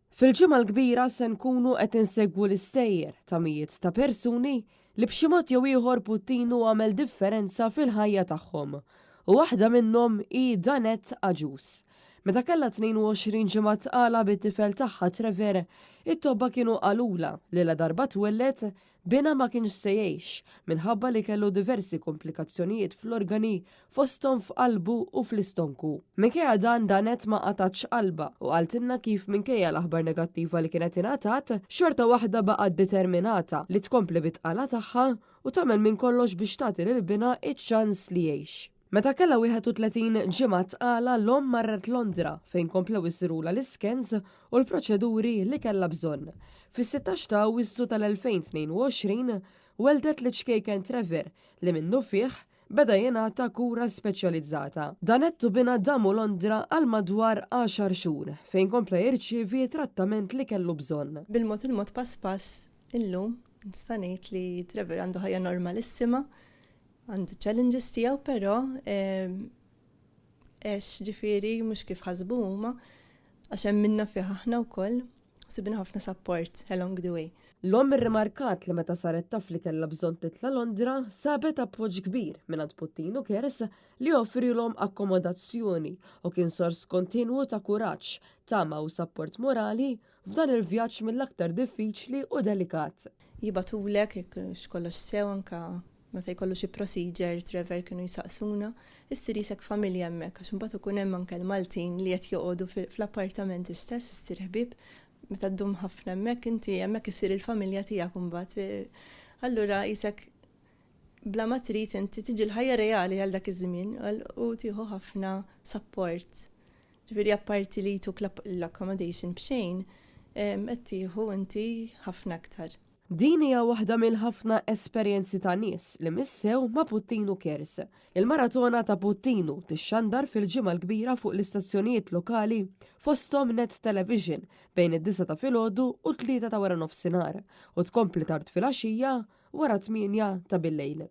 Fil-ġimgħa l-kbira se nkunu qed insegwu l-istejjer ta' mijiet ta' persuni li b'xi mod jew ieħor Puttinu għamel differenza fil-ħajja tagħhom. U waħda minnhom hi Danette Agius. Meta kellha 22 ġimgħa tqala bit-tifel tagħha Trevor, it-tobba kienu qalula li la darba twellet bina ma kienx se jgħix minħabba li kellu diversi komplikazzjonijiet fl-organi fosthom f'qalbu u fl-istonku. Minkejja dan Danette ma qatatx qalba u qaltilna kif minkejja l-aħbar negattiva li kienet ingħatat, xorta waħda baqgħet determinata li tkompli bit-tqala tagħha u tagħmel minn kollox biex tagħti lil-bina iċ-ċans li jgħix. Meta kellha 31 ġimgħa tqala l-omm marret Londra fejn komplew isirula l-iskens u l-proċeduri li kellha bżonn. Fis-16 ta' Awwissu tal-2022 weldet li ċkejken Trevor li minnu fih beda jingħata kura speċjalizzata. Danette bina damu Londra għal madwar 10 xhur fejn kompla jirċievi trattament li kellu bżonn. Bil-mod pass pass illum nista' ngħid li Trevor għandu ħajja normalissima. Għandu challenges tiegħu però ġifieri mhux kif ħasbu huma għax hemm minna fih aħna wkoll sibna ħafna support along the way. L-omm irrimarkat li meta saret taf li kellha bżonn titla' Londra sabet appoġġ kbir mingħand Puttinu Cares li offrilhom akkomodazzjoni u kien sors kontinwu ta' kuraġġ, tama u sapport morali f'dan il-vjaġġ mill-aktar diffiċli u delikat. Jibatulek x'kollox sew anke meta jkollu xi procedure Trevor kienu jsaqsuna, issir isek familja hemmhekk għax imbagħad ikun hemm anke l-Maltin li qed joqogħdu fl-appartament istess issir ħbieb meta ddum ħafna hemmhekk inti hemmhekk isir il-familja tiegħek imbagħad. Allura isek bla ma trid inti tiġi l-ħajja reali għal dak iż-żmien u tieħu ħafna support. Ġifieri apparti li tuk l-accommodation b'xejn qed tieħu inti ħafna aktar. Din hija waħda mill-ħafna esperjenzi ta' nies li missew ma' Puttinu Cares. Il-maratona ta' Puttinu tixxandar fil-ġimgħa l-kbira fuq l-istazzjonijiet lokali fosthom Net Television bejn id-9 ta' filgħodu u 3 ta' wara nofsinhar u tkompli tard fil-għaxija wara 8 ta' bil-lejl.